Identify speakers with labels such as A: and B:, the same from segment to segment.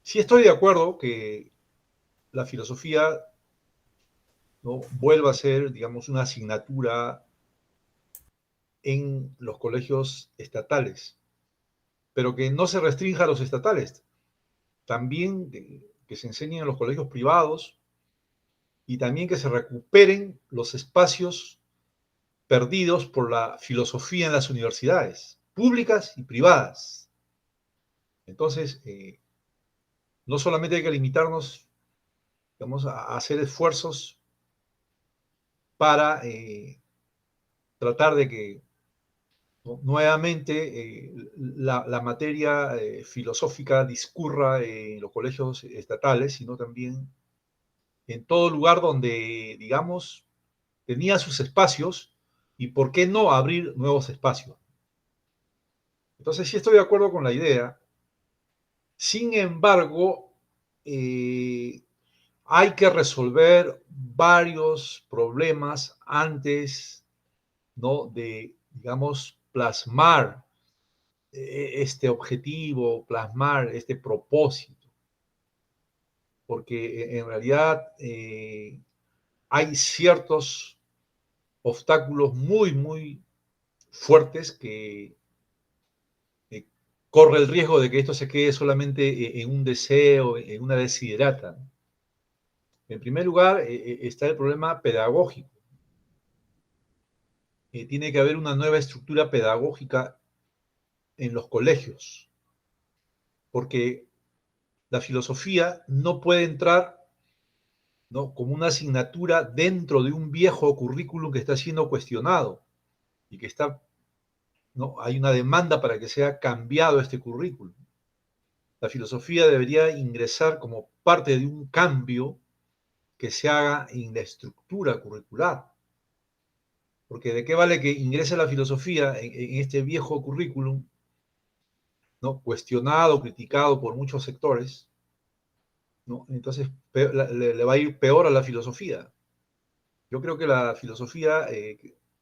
A: Sí estoy de acuerdo que la filosofía, ¿no?, vuelva a ser, digamos, una asignatura en los colegios estatales, pero que no se restrinja a los estatales, también que se enseñen en los colegios privados y también que se recuperen los espacios perdidos por la filosofía en las universidades, públicas y privadas. Entonces, no solamente hay que limitarnos, digamos, a hacer esfuerzos para tratar de que, ¿no?, nuevamente la materia filosófica discurra en los colegios estatales, sino también en todo lugar donde, digamos, tenía sus espacios y por qué no abrir nuevos espacios. Entonces sí estoy de acuerdo con la idea. Sin embargo, eh, hay que resolver varios problemas antes, ¿no?, de, digamos, plasmar este objetivo, plasmar este propósito, porque en realidad hay ciertos obstáculos muy, muy fuertes que eh, corre el riesgo de que esto se quede solamente en un deseo, en una desiderata. En primer lugar, está el problema pedagógico. Tiene que haber una nueva estructura pedagógica en los colegios, porque la filosofía no puede entrar, ¿no?, como una asignatura dentro de un viejo currículum que está siendo cuestionado y que está, ¿no?, hay una demanda para que sea cambiado este currículum. La filosofía debería ingresar como parte de un cambio que se haga en la estructura curricular. Porque de qué vale que ingrese la filosofía en este viejo currículum, ¿no?, cuestionado, criticado por muchos sectores, ¿no? Entonces le va a ir peor a la filosofía. Yo creo que la filosofía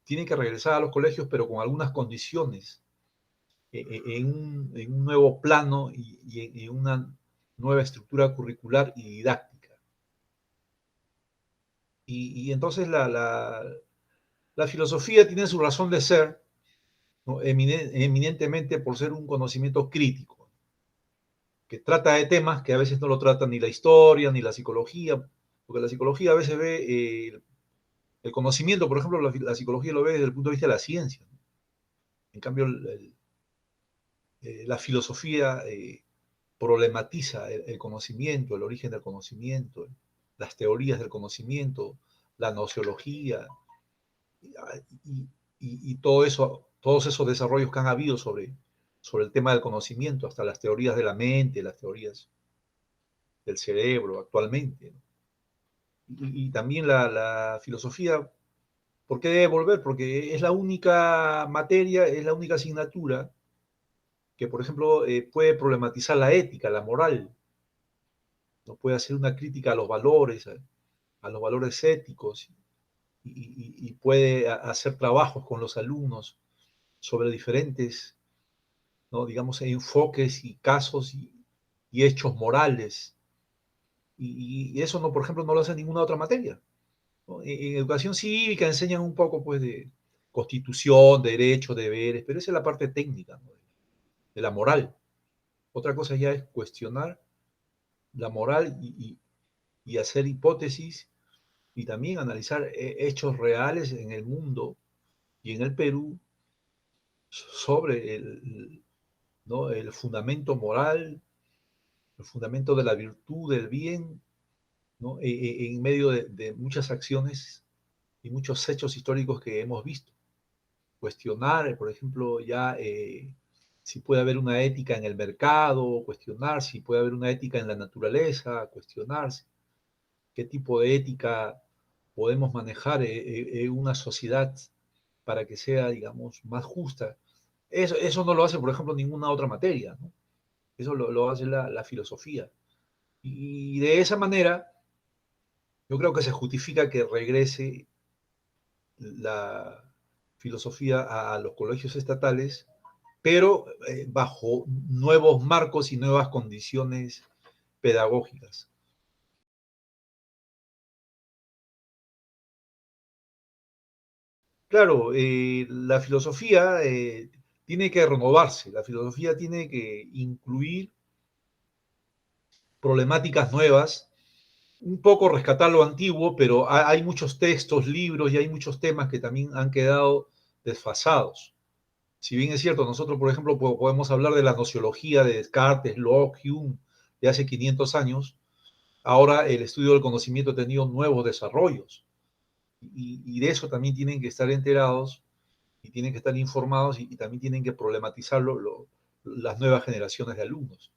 A: tiene que regresar a los colegios, pero con algunas condiciones, en un nuevo plano y en una nueva estructura curricular y didáctica. Y entonces la filosofía tiene su razón de ser, ¿no?, eminentemente por ser un conocimiento crítico, que trata de temas que a veces no lo trata ni la historia ni la psicología, porque la psicología a veces ve el conocimiento, por ejemplo, la psicología lo ve desde el punto de vista de la ciencia. En cambio, la filosofía problematiza el conocimiento, el origen del conocimiento, las teorías del conocimiento, la nociología y, y todo eso, todos esos desarrollos que han habido sobre el tema del conocimiento, hasta las teorías de la mente, las teorías del cerebro actualmente, ¿no? Y también la filosofía, ¿por qué debe volver? Porque es la única materia, es la única asignatura que, por ejemplo, puede problematizar la ética, la moral, ¿no?, puede hacer una crítica a los valores éticos y puede hacer trabajos con los alumnos sobre diferentes, ¿no?, digamos, enfoques y casos y hechos morales. Y eso, no, por ejemplo, no lo hace ninguna otra materia, ¿no? En educación cívica enseñan un poco, pues, de constitución, derechos, deberes, pero esa es la parte técnica, ¿no?, de la moral. Otra cosa ya es cuestionar la moral y hacer hipótesis y también analizar hechos reales en el mundo y en el Perú sobre ¿no?, el fundamento moral, el fundamento de la virtud, del bien, ¿no?, en medio de muchas acciones y muchos hechos históricos que hemos visto. Cuestionar, por ejemplo, ya si puede haber una ética en el mercado, cuestionar si puede haber una ética en la naturaleza, cuestionar qué tipo de ética podemos manejar en una sociedad para que sea, digamos, más justa. Eso no lo hace, por ejemplo, ninguna otra materia, ¿no? Eso lo hace la filosofía. Y de esa manera, yo creo que se justifica que regrese la filosofía a los colegios estatales, pero bajo nuevos marcos y nuevas condiciones pedagógicas. Claro, la filosofía tiene que renovarse, la filosofía tiene que incluir problemáticas nuevas, un poco rescatar lo antiguo, pero hay muchos textos, libros y hay muchos temas que también han quedado desfasados. Si bien es cierto, nosotros, por ejemplo, podemos hablar de la nociología de Descartes, Locke, Hume, de hace 500 años, ahora el estudio del conocimiento ha tenido nuevos desarrollos y de eso también tienen que estar enterados y tienen que estar informados y también tienen que problematizarlo las nuevas generaciones de alumnos.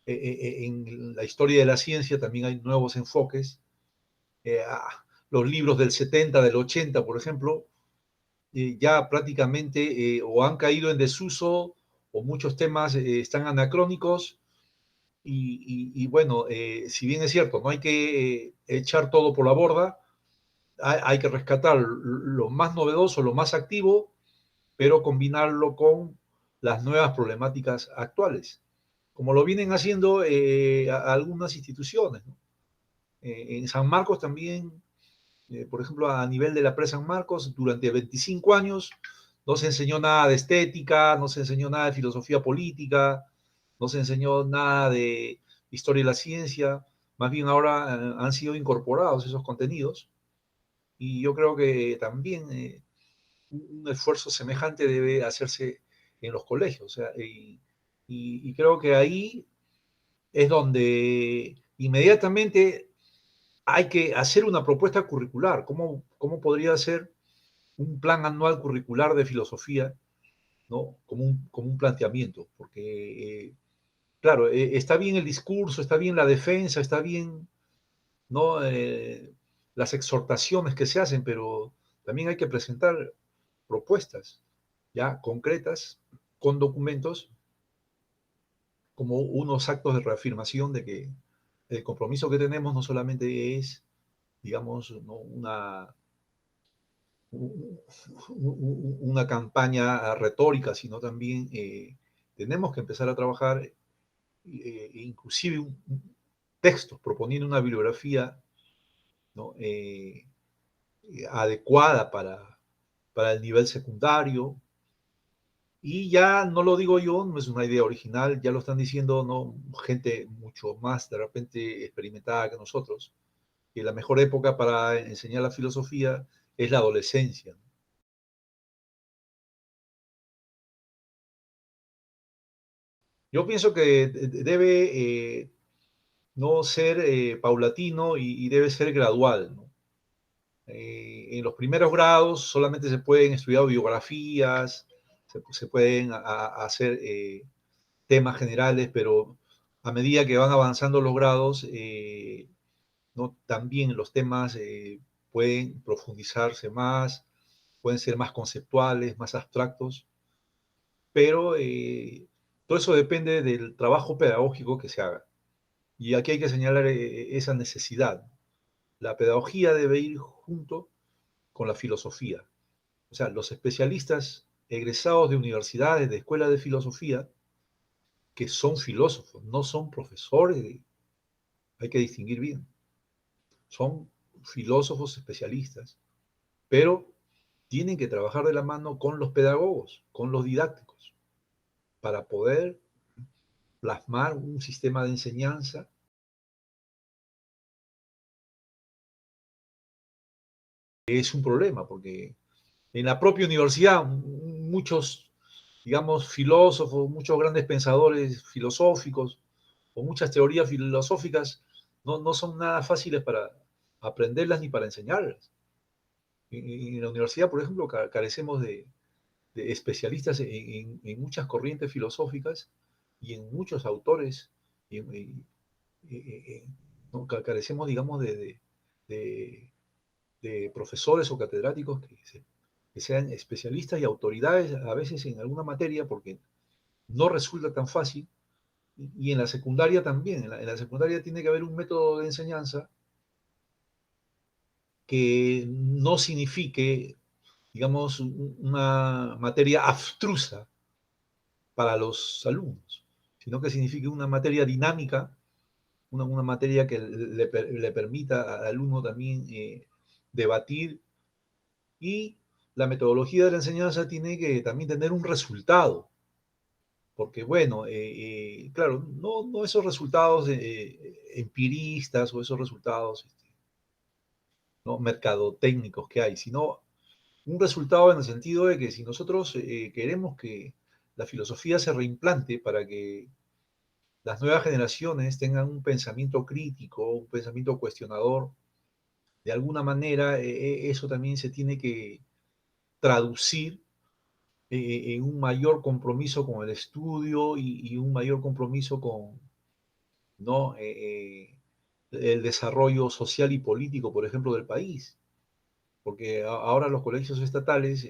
A: En la historia de la ciencia también hay nuevos enfoques. Los libros del 70, del 80, por ejemplo, ya prácticamente o han caído en desuso o muchos temas están anacrónicos y bueno, si bien es cierto, no hay que echar todo por la borda, hay que rescatar lo más novedoso, lo más activo, pero combinarlo con las nuevas problemáticas actuales, como lo vienen haciendo algunas instituciones, ¿no? En San Marcos también, por ejemplo, a nivel de la presa San Marcos, durante 25 años no se enseñó nada de estética, no se enseñó nada de filosofía política, no se enseñó nada de historia de la ciencia, más bien ahora han sido incorporados esos contenidos y yo creo que también un esfuerzo semejante debe hacerse en los colegios. O sea, y creo que ahí es donde inmediatamente hay que hacer una propuesta curricular. ¿Cómo podría ser un plan anual curricular de filosofía, ¿no? Como un planteamiento? Porque, claro, está bien el discurso, está bien la defensa, está bien, ¿no? Las exhortaciones que se hacen, pero también hay que presentar propuestas ya concretas con documentos como unos actos de reafirmación de que el compromiso que tenemos no solamente es, digamos, ¿no? una campaña retórica, sino también tenemos que empezar a trabajar inclusive textos, proponiendo una bibliografía, ¿no? Adecuada para el nivel secundario. Y ya no lo digo yo, no es una idea original, ya lo están diciendo, ¿no? Gente mucho más de repente experimentada que nosotros, que la mejor época para enseñar la filosofía es la adolescencia. Yo pienso que debe no ser paulatino y debe ser gradual, ¿no? En los primeros grados solamente se pueden estudiar biografías, se pueden hacer temas generales, pero a medida que van avanzando los grados, ¿no? También los temas pueden profundizarse más, pueden ser más conceptuales, más abstractos, pero todo eso depende del trabajo pedagógico que se haga. Y aquí hay que señalar esa necesidad. La pedagogía debe ir junto con la filosofía. O sea, los especialistas egresados de universidades, de escuelas de filosofía, que son filósofos, no son profesores, hay que distinguir bien, son filósofos especialistas, pero tienen que trabajar de la mano con los pedagogos, con los didácticos, para poder plasmar un sistema de enseñanza. Es un problema, porque en la propia universidad muchos, digamos, filósofos, muchos grandes pensadores filosóficos o muchas teorías filosóficas no son nada fáciles para aprenderlas ni para enseñarlas. En la universidad, por ejemplo, carecemos de especialistas en muchas corrientes filosóficas y en muchos autores. ¿No? Carecemos, digamos, de, de profesores o catedráticos que sean especialistas y autoridades a veces en alguna materia porque no resulta tan fácil. Y en la secundaria también, en la secundaria tiene que haber un método de enseñanza que no signifique, digamos, una materia abstrusa para los alumnos, sino que signifique una materia dinámica una materia que le permita al alumno también debatir, y la metodología de la enseñanza tiene que también tener un resultado, porque bueno, claro, no esos resultados empiristas o esos resultados ¿no? mercadotécnicos que hay, sino un resultado en el sentido de que si nosotros queremos que la filosofía se reimplante para que las nuevas generaciones tengan un pensamiento crítico, un pensamiento cuestionador, de alguna manera eso también se tiene que traducir en un mayor compromiso con el estudio y un mayor compromiso con ¿no? El desarrollo social y político, por ejemplo, del país. Porque ahora los colegios estatales,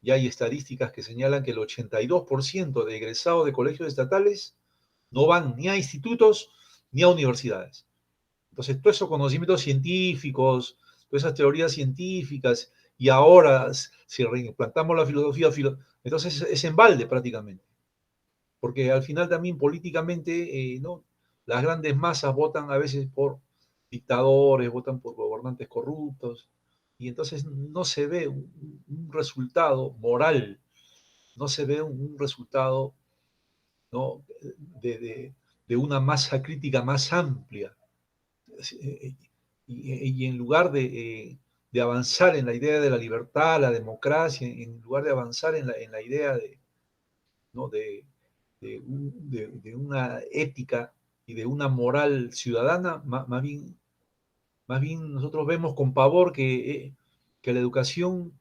A: ya hay estadísticas que señalan que el 82% de egresados de colegios estatales no van ni a institutos ni a universidades. Entonces, todos esos conocimientos científicos, todas esas teorías científicas, y ahora, si reimplantamos la filosofía, entonces es en balde prácticamente. Porque al final también políticamente, ¿no? Las grandes masas votan a veces por dictadores, votan por gobernantes corruptos, y entonces no se ve un resultado moral, no se ve un resultado, ¿no? de una masa crítica más amplia. Y en lugar de avanzar en la idea de la libertad, la democracia, en lugar de avanzar en la idea ¿no? de una ética y de una moral ciudadana, más bien nosotros vemos con pavor que la educación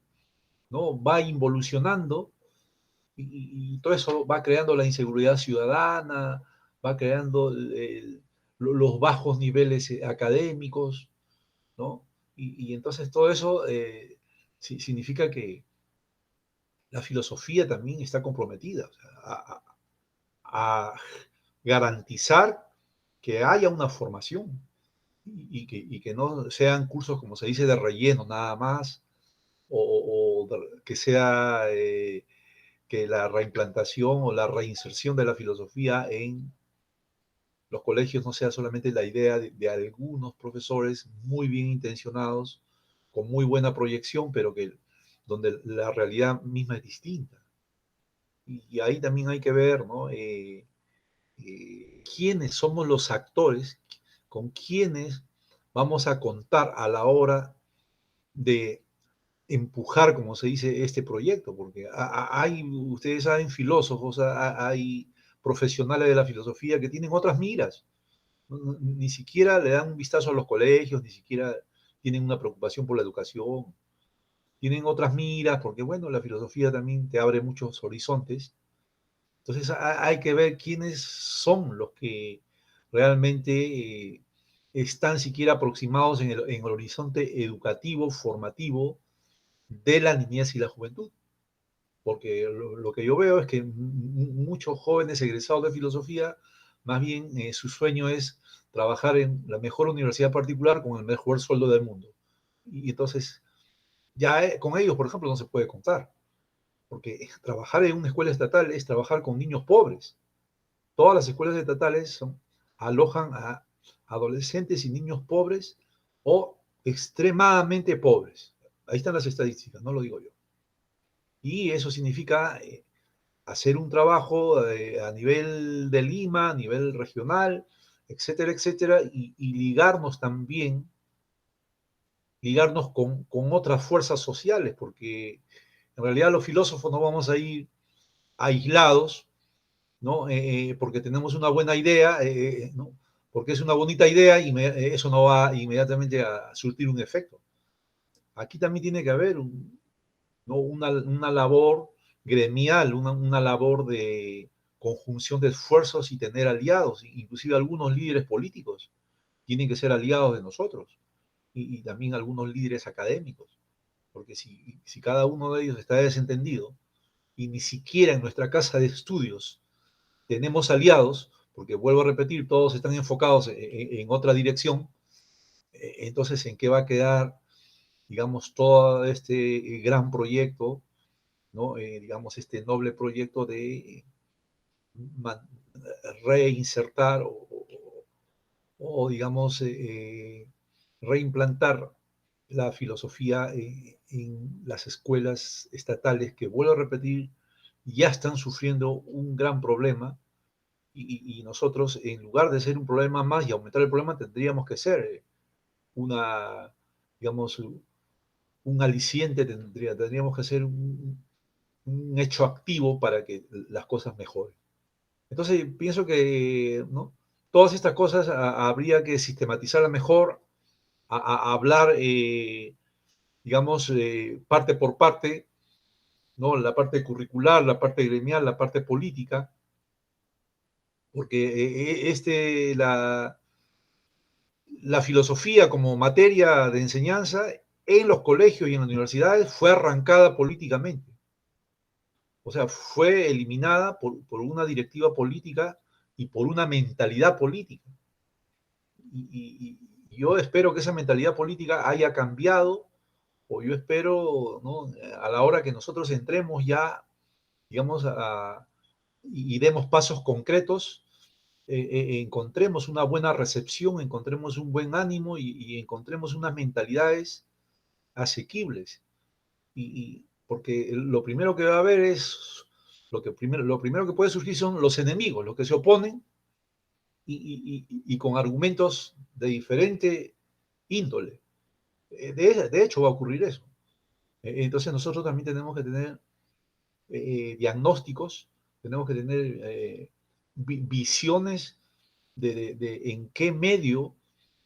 A: ¿no? va involucionando y todo eso va creando la inseguridad ciudadana, va creando los bajos niveles académicos, ¿no? Y entonces todo eso significa que la filosofía también está comprometida, o sea, a garantizar que haya una formación y que no sean cursos, como se dice, de relleno nada más, o que sea que la reimplantación o la reinserción de la filosofía en los colegios no sea solamente la idea de algunos profesores muy bien intencionados, con muy buena proyección, pero que donde la realidad misma es distinta. Y ahí también hay que ver, ¿no? Quiénes somos los actores, con quiénes vamos a contar a la hora de empujar, como se dice, este proyecto, porque hay, ustedes saben, filósofos, hay profesionales de la filosofía que tienen otras miras, ni siquiera le dan un vistazo a los colegios, ni siquiera tienen una preocupación por la educación, tienen otras miras, porque bueno, la filosofía también te abre muchos horizontes. Entonces hay que ver quiénes son los que realmente están siquiera aproximados en el horizonte educativo, formativo de la niñez y la juventud. Porque lo que yo veo es que muchos jóvenes egresados de filosofía, más bien su sueño es trabajar en la mejor universidad particular con el mejor sueldo del mundo. Y entonces, ya con ellos, por ejemplo, no se puede contar, porque trabajar en una escuela estatal es trabajar con niños pobres. Todas las escuelas estatales alojan a adolescentes y niños pobres o extremadamente pobres. Ahí están las estadísticas, no lo digo yo. Y eso significa hacer un trabajo a nivel de Lima, a nivel regional, etcétera, etcétera, y ligarnos también, ligarnos con otras fuerzas sociales, porque en realidad los filósofos no vamos a ir aislados, ¿no? Porque tenemos una buena idea, ¿no? Porque es una bonita idea y eso no va inmediatamente a surtir un efecto. Aquí también tiene que haber ¿no? una labor gremial, una labor de conjunción de esfuerzos y tener aliados, inclusive algunos líderes políticos tienen que ser aliados de nosotros y también algunos líderes académicos, porque si cada uno de ellos está desentendido y ni siquiera en nuestra casa de estudios tenemos aliados, porque vuelvo a repetir, todos están enfocados en otra dirección, entonces ¿en qué va a quedar, digamos, todo este gran proyecto, ¿no? Digamos, este noble proyecto de reinsertar o digamos, reimplantar la filosofía en las escuelas estatales, que vuelvo a repetir, ya están sufriendo un gran problema y nosotros, en lugar de ser un problema más y aumentar el problema, tendríamos que ser una, digamos, un aliciente, tendríamos que ser un hecho activo para que las cosas mejoren. Entonces, pienso que, ¿no?, todas estas cosas habría que sistematizarlas mejor, a hablar, digamos, parte por parte, ¿no? La parte curricular, la parte gremial, la parte política, porque la filosofía como materia de enseñanza en los colegios y en las universidades fue arrancada políticamente. O sea, fue eliminada por una directiva política y por una mentalidad política. Y yo espero que esa mentalidad política haya cambiado, o yo espero, ¿no?, a la hora que nosotros entremos ya, digamos, y demos pasos concretos, encontremos una buena recepción, encontremos un buen ánimo y encontremos unas mentalidades asequibles. Porque lo primero que va a haber es, lo primero que puede surgir son los enemigos, los que se oponen y con argumentos de diferente índole. De hecho, va a ocurrir eso. Entonces nosotros también tenemos que tener diagnósticos, tenemos que tener visiones de en qué medio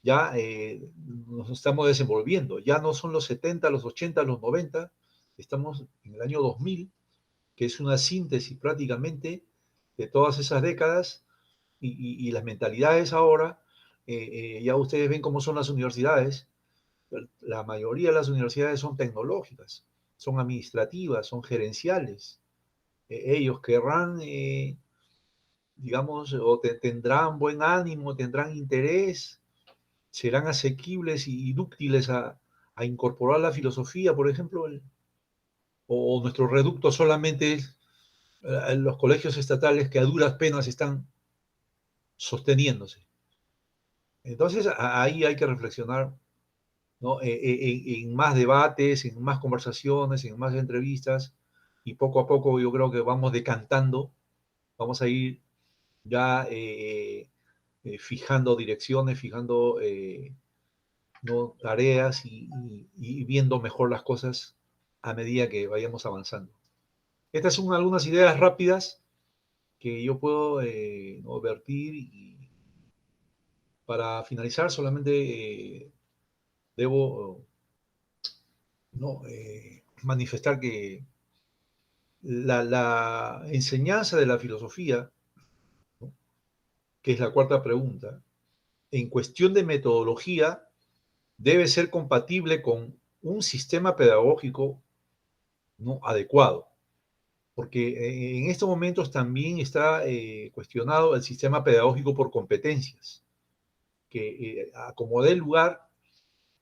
A: ya nos estamos desenvolviendo. Ya no son los 70, los 80, los 90, estamos en el año 2000, que es una síntesis prácticamente de todas esas décadas y las mentalidades ahora. Ya ustedes ven cómo son las universidades. La mayoría de las universidades son tecnológicas, son administrativas, son gerenciales. Ellos querrán, digamos, o tendrán buen ánimo, tendrán interés, serán asequibles y dúctiles a incorporar la filosofía, por ejemplo, o nuestro reducto solamente es los colegios estatales que a duras penas están sosteniéndose. Entonces, ahí hay que reflexionar, ¿no?, en más debates, en más conversaciones, en más entrevistas, y poco a poco yo creo que vamos decantando, vamos a ir ya fijando direcciones, fijando, ¿no?, tareas y viendo mejor las cosas a medida que vayamos avanzando. Estas son algunas ideas rápidas que yo puedo, ¿no?, vertir, y para finalizar solamente debo, ¿no?, manifestar que la enseñanza de la filosofía, ¿no?, que es la cuarta pregunta, en cuestión de metodología, debe ser compatible con un sistema pedagógico, ¿no?, adecuado, porque en estos momentos también está cuestionado el sistema pedagógico por competencias, que a como dé lugar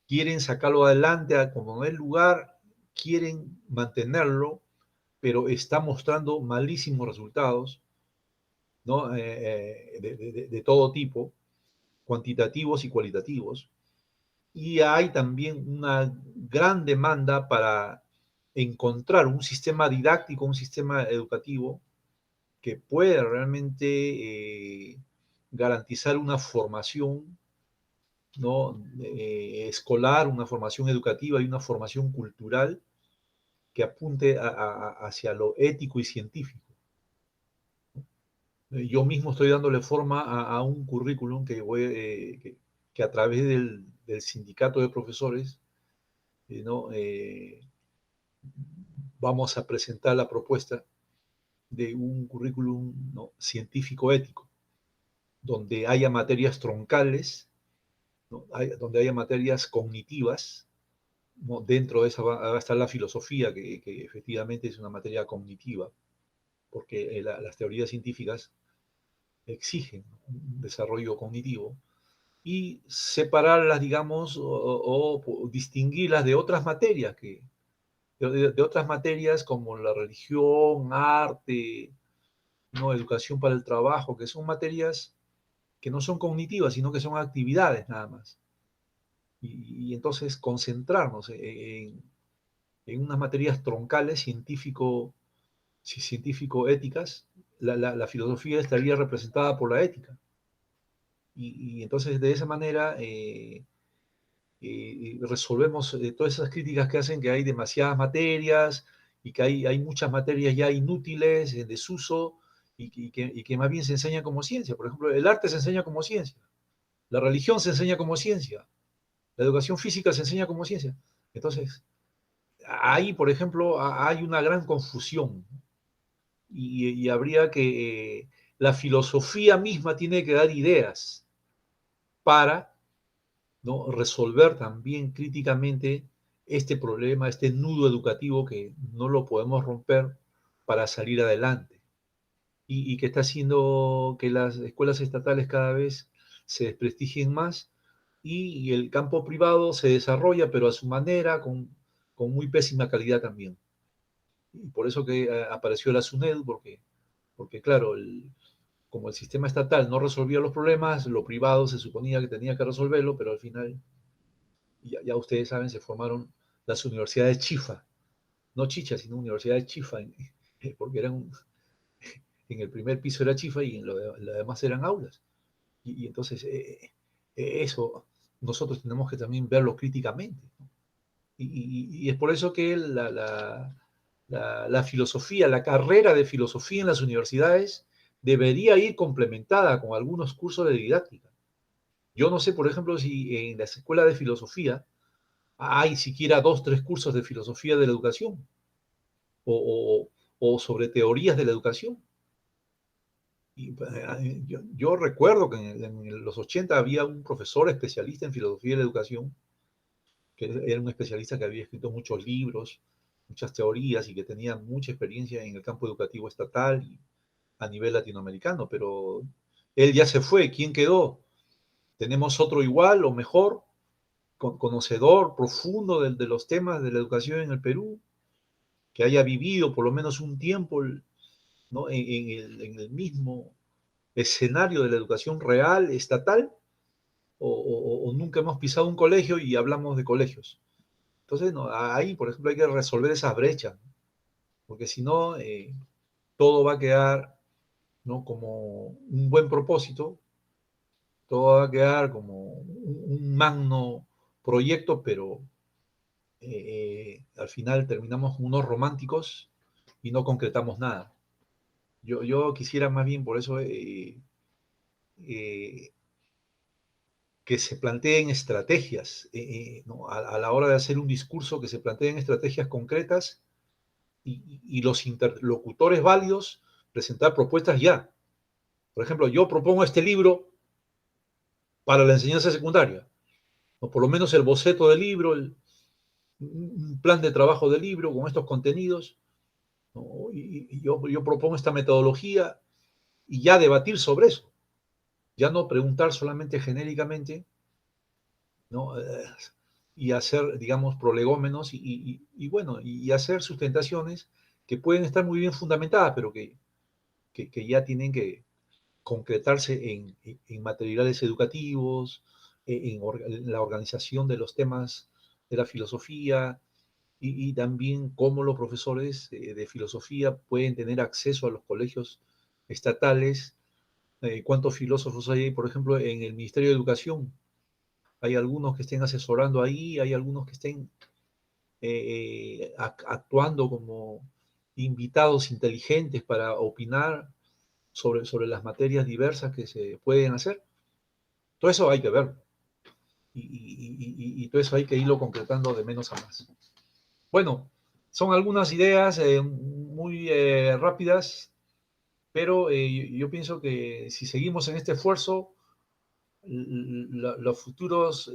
A: quieren sacarlo adelante, a como dé lugar quieren mantenerlo, pero está mostrando malísimos resultados, ¿no?, de todo tipo, cuantitativos y cualitativos. Y hay también una gran demanda para encontrar un sistema didáctico, un sistema educativo que pueda realmente garantizar una formación, ¿no?, escolar, una formación educativa y una formación cultural que apunte hacia lo ético y científico. Yo mismo estoy dándole forma un currículum que a través del sindicato de profesores, ¿no?, vamos a presentar la propuesta de un currículum, ¿no?, científico ético, donde haya materias troncales, ¿no?, donde haya materias cognitivas, ¿no? Dentro de esa va a estar la filosofía, que efectivamente es una materia cognitiva, porque las teorías científicas exigen un desarrollo cognitivo, y separarlas, digamos, o distinguirlas de otras materias, de otras materias como la religión, arte, ¿no?, educación para el trabajo, que son materias que no son cognitivas, sino que son actividades nada más. Y entonces concentrarnos en unas materias troncales científico-éticas, la filosofía estaría representada por la ética. Y entonces de esa manera resolvemos todas esas críticas que hacen que hay demasiadas materias y que hay muchas materias ya inútiles, en desuso, y que más bien se enseña como ciencia. Por ejemplo, el arte se enseña como ciencia, la religión se enseña como ciencia, la educación física se enseña como ciencia. Entonces, ahí, por ejemplo, hay una gran confusión y habría que, la filosofía misma tiene que dar ideas para, ¿no?, resolver también críticamente este problema, este nudo educativo que no lo podemos romper para salir adelante y que está haciendo que las escuelas estatales cada vez se desprestigien más y el campo privado se desarrolla, pero a su manera, con muy pésima calidad también. Y por eso que apareció la SUNEDU, porque claro, como el sistema estatal no resolvía los problemas, lo privado se suponía que tenía que resolverlo, pero al final, ya ustedes saben, se formaron las universidades chifa, no chicha, sino universidades chifa, porque en el primer piso era chifa y en lo demás eran aulas. Y entonces eso nosotros tenemos que también verlo críticamente, ¿no? Y es por eso que la filosofía, la carrera de filosofía en las universidades debería ir complementada con algunos cursos de didáctica. Yo no sé, por ejemplo, si en las escuelas de filosofía hay siquiera 2, 3 cursos de filosofía de la educación o, o sobre teorías de la educación. Yo recuerdo que en los 80 había un profesor especialista en filosofía de la educación, que era un especialista que había escrito muchos libros, muchas teorías y que tenía mucha experiencia en el campo educativo estatal y a nivel latinoamericano, pero él ya se fue. ¿Quién quedó? ¿Tenemos otro igual o mejor, conocedor profundo de los temas de la educación en el Perú, que haya vivido por lo menos un tiempo, ¿no?, en el mismo escenario de la educación real, estatal, o nunca hemos pisado un colegio y hablamos de colegios? Entonces, no, ahí, por ejemplo, hay que resolver esa brecha, porque si no, todo va a quedar, ¿no?, como un buen propósito, todo va a quedar como un magno proyecto, pero al final terminamos como unos románticos y no concretamos nada. Yo quisiera más bien por eso eh, que se planteen estrategias, ¿no?, a la hora de hacer un discurso, que se planteen estrategias concretas y los interlocutores válidos presentar propuestas ya. Por ejemplo, yo propongo este libro para la enseñanza secundaria, o por lo menos el boceto del libro, un plan de trabajo del libro con estos contenidos, ¿no? Y yo propongo esta metodología y ya debatir sobre eso, ya no preguntar solamente genéricamente, ¿no? Y hacer, digamos, prolegómenos bueno, y hacer sustentaciones que pueden estar muy bien fundamentadas, pero que ya tienen que concretarse en materiales educativos, en la organización de los temas de la filosofía y también cómo los profesores de filosofía pueden tener acceso a los colegios estatales. ¿Cuántos filósofos hay, por ejemplo, en el Ministerio de Educación? Hay algunos que estén asesorando ahí, hay algunos que estén actuando como invitados inteligentes para opinar sobre las materias diversas que se pueden hacer. Todo eso hay que ver y todo eso hay que irlo concretando de menos a más. Bueno, son algunas ideas muy rápidas, pero yo pienso que si seguimos en este esfuerzo, los futuros,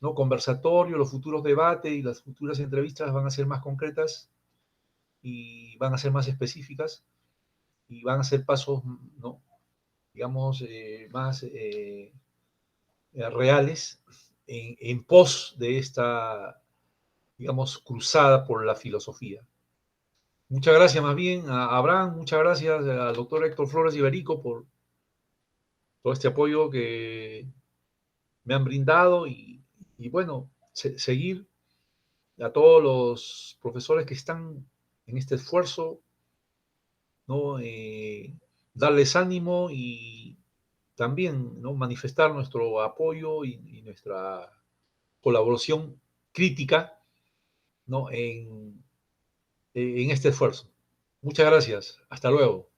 A: ¿no?, conversatorios, los futuros debates y las futuras entrevistas van a ser más concretas y van a ser más específicas y van a ser pasos, ¿no?, digamos, más reales en pos de esta, digamos, cruzada por la filosofía. Muchas gracias más bien a Abraham, muchas gracias al doctor Héctor Flores Iberico todo este apoyo que me han brindado y bueno, seguir a todos los profesores que están en este esfuerzo, ¿no? Darles ánimo y también, ¿no? Manifestar nuestro apoyo y nuestra colaboración crítica, ¿no? En este esfuerzo. Muchas gracias. Hasta luego.